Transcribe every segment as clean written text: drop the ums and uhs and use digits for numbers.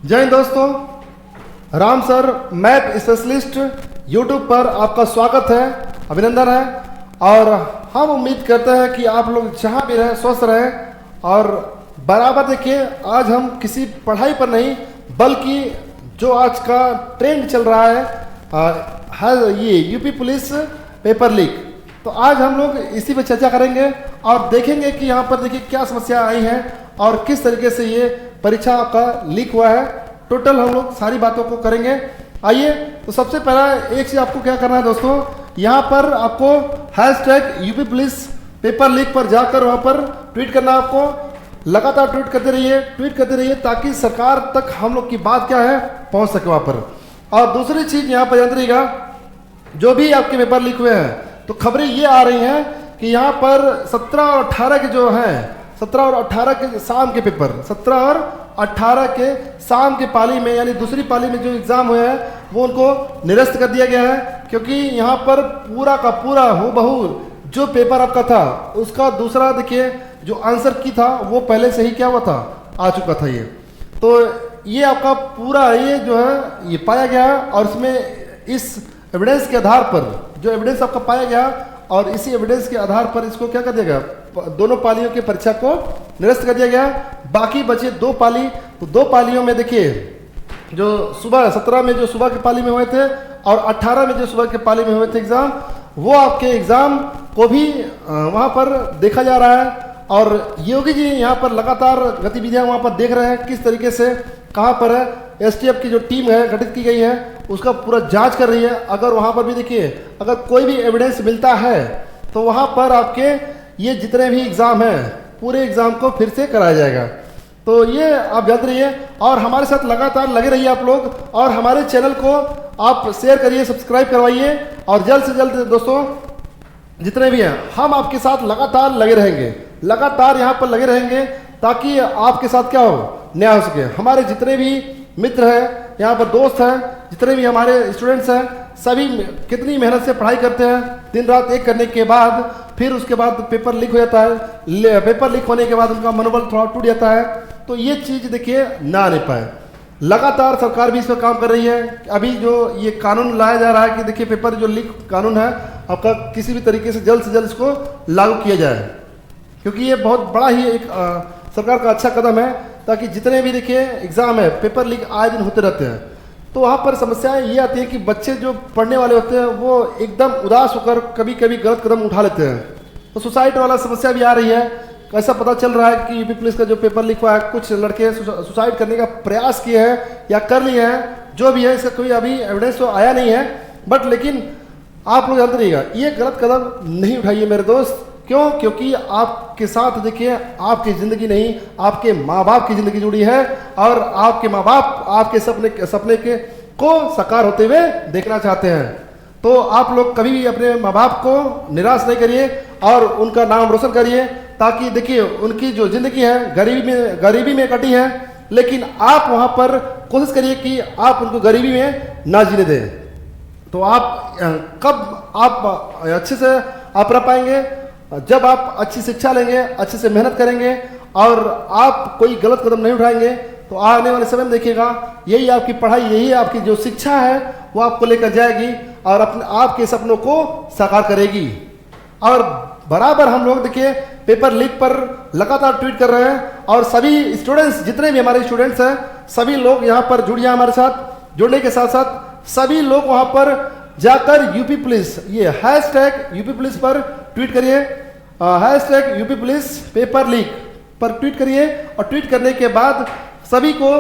जय हिंद दोस्तों, Ram sir math specialist YouTube पर आपका स्वागत है, अभिनंदन है। और हम उम्मीद करते हैं कि आप लोग जहाँ भी रहें स्वस्थ रहें। और बराबर देखिए, आज हम किसी पढ़ाई पर नहीं बल्कि जो आज का ट्रेंड चल रहा है ये यूपी पुलिस पेपर लीक। तो आज हम लोग इसी पर चर्चा करेंगे और देखेंगे कि यहाँ पर देखिए क्या समस्या आई है और किस तरीके से ये परीक्षा का लीक हुआ है। टोटल हम लोग सारी बातों को करेंगे। आइए, तो सबसे पहला एक चीज़ आपको क्या करना है दोस्तों, यहाँ पर आपको hashtag UP police paper leak पर जाकर वहाँ पर ट्वीट करना है। आपको लगातार ट्वीट करते रहिए ताकि सरकार तक हम लोग की बात क्या है पहुँच सके वहाँ पर। और दूसरी चीज़ यहाँ पर याद रहिएगा, जो भी आपके पेपर लीक हुए हैं तो खबरें ये आ रही हैं कि यहाँ पर 17 और 18 के जो हैं 17 और 18 के शाम के पेपर 17 और 18 के शाम के पाली में यानी दूसरी पाली में जो एग्ज़ाम हुए हैं वो उनको निरस्त कर दिया गया है। क्योंकि यहाँ पर पूरा का पूरा हूबहू जो पेपर आपका था उसका दूसरा देखिए जो आंसर की था वो पहले से ही क्या हुआ था, आ चुका था। ये तो ये आपका पूरा ये जो है ये पाया गया है। और इसमें इस एविडेंस के आधार पर जो एविडेंस आपका पाया गया और इसी एविडेंस के आधार पर इसको क्या कर दिया गया, दोनों पालियों की परीक्षा को निरस्त कर दिया गया। बाकी बचे 2 पाली, तो 2 पालियों में देखिए जो सुबह 17 में जो सुबह के पाली में हुए थे और 18 में जो सुबह के पाली में हुए थे एग्ज़ाम, वो आपके एग्ज़ाम को भी वहाँ पर देखा जा रहा है। और योगी जी यहाँ पर लगातार गतिविधियाँ वहाँ पर देख रहे हैं किस तरीके से कहाँ पर है। एसटीएफ की जो टीम है गठित की गई है उसका पूरा जांच कर रही है। अगर वहाँ पर भी देखिए अगर कोई भी एविडेंस मिलता है तो वहाँ पर आपके ये जितने भी एग्ज़ाम हैं पूरे एग्ज़ाम को फिर से कराया जाएगा। तो ये आप याद रहिए और हमारे साथ लगातार लगे रहिए आप लोग। और हमारे चैनल को आप शेयर करिए, सब्सक्राइब करवाइए। और जल्द से जल्द दोस्तों जितने भी हैं हम आपके साथ लगातार लगे रहेंगे, लगातार यहाँ पर लगे रहेंगे ताकि आपके साथ क्या हो, न्याय हो सके। हमारे जितने भी मित्र हैं यहाँ पर, दोस्त हैं, जितने भी हमारे स्टूडेंट्स हैं, सभी कितनी मेहनत से पढ़ाई करते हैं, दिन रात एक करने के बाद फिर उसके बाद पेपर लीक हो जाता है। पेपर लीक होने के बाद उनका मनोबल थोड़ा टूट जाता है। तो ये चीज़ देखिए ना नहीं पाए। लगातार सरकार भी इस पर काम कर रही है। अभी जो ये कानून लाया जा रहा है कि देखिए पेपर जो लीक कानून है आपका किसी भी तरीके से जल्द इसको लागू किया जाए, क्योंकि ये बहुत बड़ा ही एक सरकार का अच्छा कदम है ताकि जितने भी देखिए एग्ज़ाम है पेपर लीक आए दिन होते रहते हैं। तो वहाँ पर समस्याएं ये आती है कि बच्चे जो पढ़ने वाले होते हैं वो एकदम उदास होकर कभी कभी गलत कदम उठा लेते हैं। तो सुसाइड वाला समस्या भी आ रही है। ऐसा पता चल रहा है कि यूपी पुलिस का जो पेपर लीक हुआ है कुछ लड़के सुसाइड करने का प्रयास किए हैं या कर लिए हैं। जो भी है इसका कोई अभी एविडेंस तो आया नहीं है, बट लेकिन आप लोग जानते रहिएगा ये गलत कदम नहीं उठाइए मेरे दोस्त। क्यों? क्योंकि आपके साथ देखिए आपकी ज़िंदगी नहीं आपके माँ बाप की ज़िंदगी जुड़ी है और आपके माँ बाप आपके सपने के को साकार होते हुए देखना चाहते हैं। तो आप लोग कभी भी अपने माँ बाप को निराश नहीं करिए और उनका नाम रोशन करिए ताकि देखिए उनकी जो ज़िंदगी है गरीबी में कटी है, लेकिन आप वहाँ पर कोशिश करिए कि आप उनको गरीबी में ना जीने दें। तो आप कब आप अच्छे से आप रह पाएंगे जब आप अच्छी शिक्षा लेंगे, अच्छे से मेहनत करेंगे और आप कोई गलत कदम नहीं उठाएंगे। तो आने वाले समय में देखिएगा यही आपकी पढ़ाई, यही आपकी जो शिक्षा है वो आपको लेकर जाएगी और अपने आपके सपनों को साकार करेगी। और बराबर हम लोग देखिए पेपर लीक पर लगातार ट्वीट कर रहे हैं और सभी स्टूडेंट्स जितने भी हमारे स्टूडेंट्स हैं सभी लोग यहाँ पर जुड़िए हमारे साथ। जुड़ने के साथ साथ सभी लोग वहाँ पर जाकर यूपी पुलिस ये हैशटैग यूपी पुलिस पर ट्वीट करिए, hashtag UP police paper leak पर ट्वीट करिए। और ट्वीट करने के बाद सभी को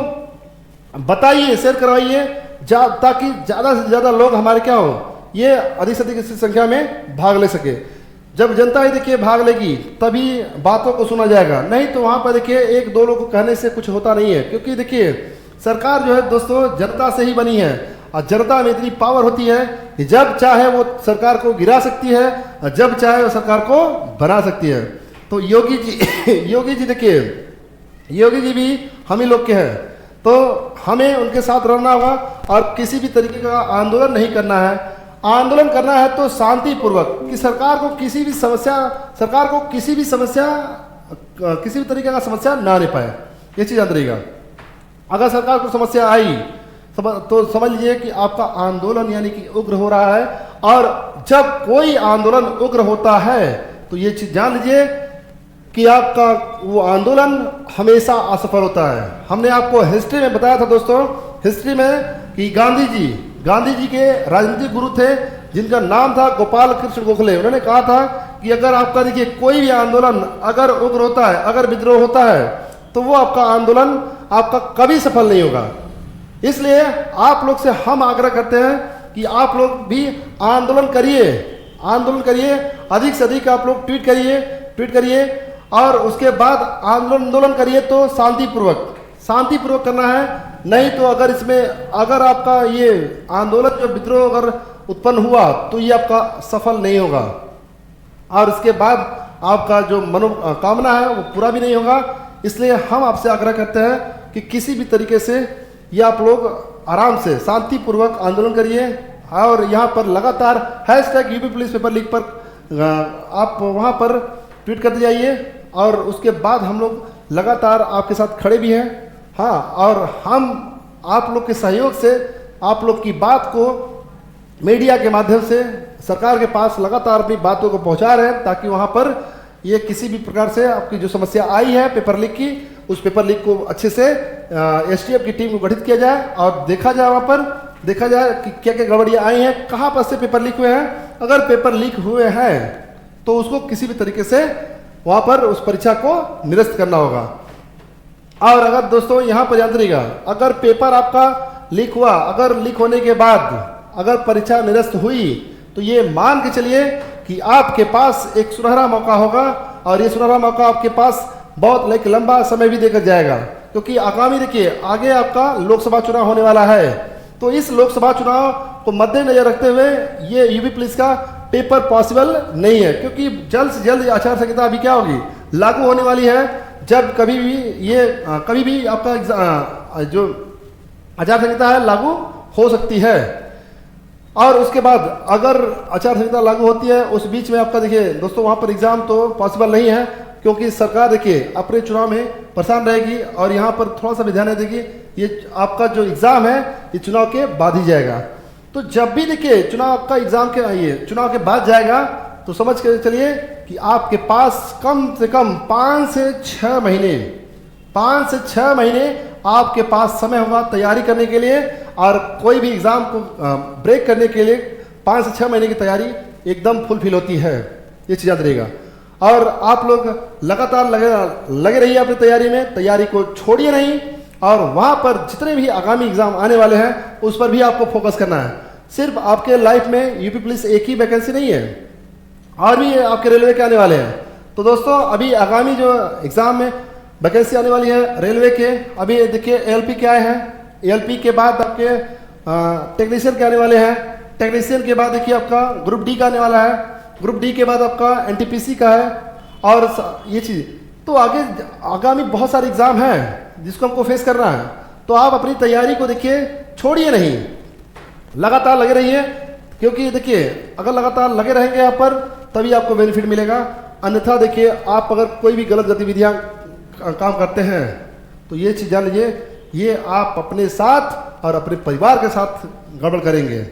बताइए, शेयर करवाइए ताकि ज़्यादा से ज़्यादा लोग हमारे क्या हो ये अधिक से अधिक संख्या में भाग ले सके। जब जनता ही देखिए भाग लेगी तभी बातों को सुना जाएगा, नहीं तो वहाँ पर देखिए 1-2 लोग को कहने से कुछ होता नहीं है। क्योंकि देखिए सरकार जो है दोस्तों जनता से ही बनी है और जनता में इतनी पावर होती है कि जब चाहे वो सरकार को गिरा सकती है और जब चाहे वो सरकार को बना सकती है। तो योगी जी देखिए योगी जी भी हम ही लोग के हैं, तो हमें उनके साथ रहना होगा और किसी भी तरीके का आंदोलन नहीं करना है। आंदोलन करना है तो शांतिपूर्वक कि सरकार को किसी भी तरीके का समस्या ना ले पाए, ये चीज़ याद रहेगा। अगर सरकार को समस्या आई तो समझ लीजिए कि आपका आंदोलन यानी कि उग्र हो रहा है। और जब कोई आंदोलन उग्र होता है तो ये चीज जान लीजिए कि आपका वो आंदोलन हमेशा असफल होता है। हमने आपको हिस्ट्री में बताया था दोस्तों, हिस्ट्री में कि गांधी जी के राजनीतिक गुरु थे जिनका नाम था गोपाल कृष्ण गोखले। उन्होंने कहा था कि अगर आपका देखिए कोई भी आंदोलन अगर उग्र होता है, अगर विद्रोह होता है, तो वो आपका आंदोलन आपका कभी सफल नहीं होगा। इसलिए आप लोग से हम आग्रह करते हैं कि आप लोग भी आंदोलन करिए, अधिक से अधिक आप लोग ट्वीट करिए और उसके बाद आंदोलन करिए तो शांतिपूर्वक करना है। नहीं तो अगर आपका ये आंदोलन जो विद्रोह अगर उत्पन्न हुआ तो ये आपका सफल नहीं होगा और इसके बाद आपका जो मनोकामना है वो पूरा भी नहीं होगा। इसलिए हम आपसे आग्रह करते हैं कि किसी भी तरीके से ये आप लोग आराम से शांतिपूर्वक आंदोलन करिए और यहाँ पर लगातार #UP पुलिस पेपर लीक पर आप वहाँ पर ट्वीट करते जाइए और उसके बाद हम लोग लगातार आपके साथ खड़े भी हैं। हाँ, और हम आप लोग के सहयोग से आप लोग की बात को मीडिया के माध्यम से सरकार के पास लगातार अपनी बातों को पहुँचा रहे हैं ताकि वहाँ पर ये किसी भी प्रकार से आपकी जो समस्या आई है पेपर लीक की, उस पेपर लीक को अच्छे से STF की टीम को गठित किया जाए और देखा जाए कि क्या क्या गड़बड़ियाँ आई हैं, कहाँ पर से पेपर लीक हुए हैं। अगर पेपर लीक हुए हैं तो उसको किसी भी तरीके से वहाँ पर उस परीक्षा को निरस्त करना होगा। और अगर दोस्तों यहाँ पर याद रहिएगा, अगर पेपर आपका लीक हुआ, अगर लीक होने के बाद अगर परीक्षा निरस्त हुई तो ये मान के चलिए कि आपके पास एक सुनहरा मौका होगा और ये सुनहरा मौका आपके पास बहुत लंबा समय भी देकर जाएगा, क्योंकि आगामी देखिए आगे आपका लोकसभा चुनाव होने वाला है। तो इस लोकसभा चुनाव को मद्देनजर रखते हुए ये यूपी पुलिस का पेपर पॉसिबल नहीं है, क्योंकि जल्द से जल्द आचार संहिता अभी क्या होगी, लागू होने वाली है। जब कभी भी आपका जो आचार संहिता है लागू हो सकती है और उसके बाद अगर आचार संहिता लागू होती है उस बीच में आपका देखिए दोस्तों वहाँ पर एग्जाम तो पॉसिबल नहीं है, क्योंकि सरकार देखिए अपने चुनाव में परेशान रहेगी और यहाँ पर थोड़ा सा भी ध्यान दीजिए, ये आपका जो एग्ज़ाम है ये चुनाव के बाद ही जाएगा। तो जब भी देखिए चुनाव का एग्ज़ाम के चुनाव के बाद जाएगा तो समझ के चलिए कि आपके पास कम से कम 5 से 6 महीने आपके पास समय होगा तैयारी करने के लिए और कोई भी एग्ज़ाम को ब्रेक करने के लिए 5 से 6 महीने की तैयारी एकदम फुलफिल होती है, ये चीज़ याद रहेगा। और आप लोग लगातार लगे रहिए अपनी तैयारी में, तैयारी को छोड़िए नहीं और वहाँ पर जितने भी आगामी एग्जाम आने वाले हैं उस पर भी आपको फोकस करना है। सिर्फ आपके लाइफ में यूपी पुलिस एक ही वैकेंसी नहीं है, और भी आपके रेलवे के आने वाले हैं। तो दोस्तों अभी आगामी जो एग्ज़ाम में वैकेंसी आने वाली है रेलवे के, अभी देखिए ALP के आए हैं, ALP के बाद आपके टेक्नीशियन के आने वाले हैं, टेक्नीशियन के बाद देखिए आपका ग्रुप D का आने वाला है, ग्रुप D के बाद आपका NTPC का है और ये चीज़। तो आगामी बहुत सारे एग्ज़ाम हैं जिसको हमको फेस करना है। तो आप अपनी तैयारी को देखिए छोड़िए नहीं, लगातार लगे रहिए, क्योंकि देखिए अगर लगातार लगे रहेंगे यहाँ पर तभी आपको बेनिफिट मिलेगा। अन्यथा देखिए आप अगर कोई भी गलत गतिविधियाँ काम करते हैं तो ये चीज़ जान लीजिए ये आप अपने साथ और अपने परिवार के साथ गड़बड़ करेंगे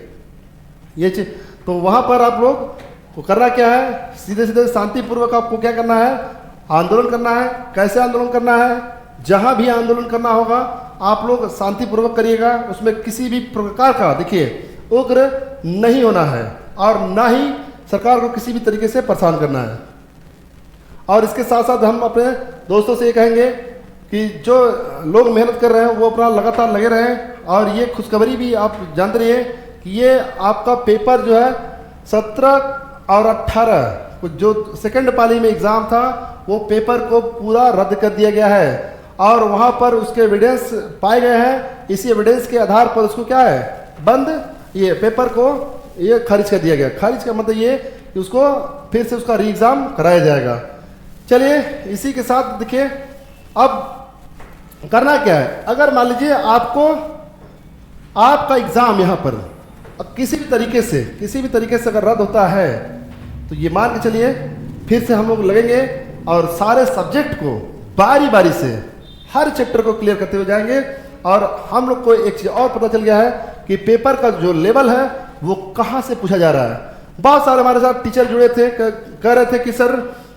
ये चीज़। तो वहाँ पर आप लोग को करना क्या है, सीधे सीधे शांतिपूर्वक आपको क्या करना है, आंदोलन करना है। कैसे आंदोलन करना है, जहाँ भी आंदोलन करना होगा आप लोग शांतिपूर्वक करिएगा, उसमें किसी भी प्रकार का देखिए उग्र नहीं होना है और ना ही सरकार को किसी भी तरीके से परेशान करना है। और इसके साथ साथ हम अपने दोस्तों से ये कहेंगे कि जो लोग मेहनत कर रहे हैं वो अपना लगातार लगे रहें। और ये खुशखबरी भी आप जानते रहिए कि ये आपका पेपर जो है 17 और 18 जो सेकंड पाली में एग्ज़ाम था वो पेपर को पूरा रद्द कर दिया गया है और वहाँ पर उसके एविडेंस पाए गए हैं। इसी एविडेंस के आधार पर उसको क्या है, ये पेपर को ये खारिज कर दिया गया। खारिज का मतलब ये कि उसको फिर से उसका री एग्ज़ाम कराया जाएगा। चलिए इसी के साथ देखिए अब करना क्या है। अगर मान लीजिए आपका एग्ज़ाम यहाँ पर किसी भी तरीके से अगर रद्द होता है तो ये मान के चलिए फिर से हम लोग लगेंगे और सारे सब्जेक्ट को बारी बारी से हर चैप्टर को क्लियर करते हुए जाएंगे और हम लोग को एक चीज़ और पता चल गया है कि पेपर का जो लेवल है वो कहाँ से पूछा जा रहा है। बहुत सारे हमारे साथ टीचर जुड़े थे, कह रहे थे कि सर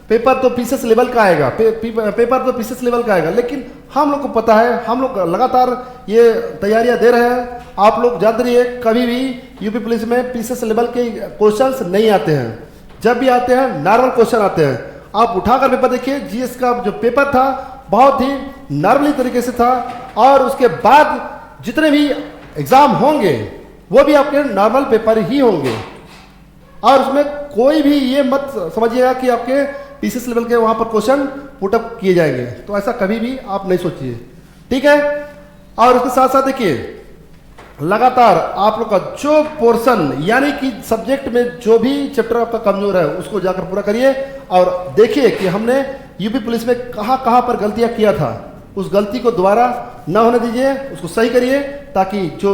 पेपर तो पीसेस लेवल का आएगा, पेपर तो पीसेस लेवल का आएगा, लेकिन हम लोग को पता है, हम लोग लगातार ये तैयारियां दे रहे हैं। आप लोग जानते रहिए, कभी भी यूपी पुलिस में पीसेस लेवल के क्वेश्चंस नहीं आते हैं। जब भी आते हैं नॉर्मल क्वेश्चन आते हैं। आप उठाकर पेपर देखिए, जीएस का जो पेपर था बहुत ही नॉर्मली तरीके से था, और उसके बाद जितने भी एग्जाम होंगे वो भी आपके नॉर्मल पेपर ही होंगे, और उसमें कोई भी ये मत समझिएगा कि आपके पीसीएस लेवल के वहां पर क्वेश्चन पुटअप किए जाएंगे, तो ऐसा कभी भी आप नहीं सोचिए, ठीक है। और उसके साथ साथ देखिए, लगातार आप लोग का जो पोर्शन यानी कि सब्जेक्ट में जो भी चैप्टर आपका कमजोर है उसको जाकर पूरा करिए, और देखिए कि हमने यूपी पुलिस में कहाँ कहाँ पर गलतियां किया था, उस गलती को दोबारा न होने दीजिए, उसको सही करिए, ताकि जो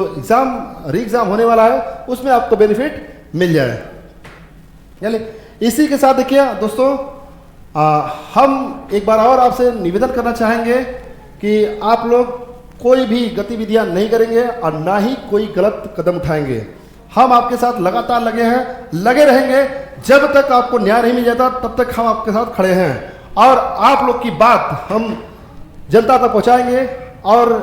री एग्जाम होने वाला है उसमें आपको बेनिफिट मिल जाए। यानी इसी के साथ देखिए दोस्तों, हम एक बार और आपसे निवेदन करना चाहेंगे कि आप लोग कोई भी गतिविधियां नहीं करेंगे और ना ही कोई गलत कदम उठाएंगे। हम आपके साथ लगातार लगे रहेंगे, जब तक आपको न्याय नहीं मिल जाता तब तक हम आपके साथ खड़े हैं, और आप लोग की बात हम जनता तक पहुंचाएंगे। और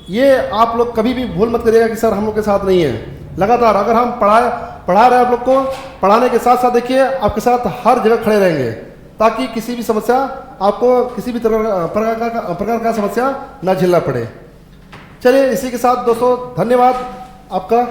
ये आप लोग कभी भी भूल मत करिएगा कि सर हम लोग के साथ नहीं है। लगातार अगर हम पढ़ा रहे हैं आप लोग को, पढ़ाने के साथ साथ देखिए आपके साथ हर जगह खड़े रहेंगे, ताकि किसी भी समस्या आपको किसी भी प्रकार का समस्या न झेलना पड़े। चलिए इसी के साथ दोस्तों, धन्यवाद आपका।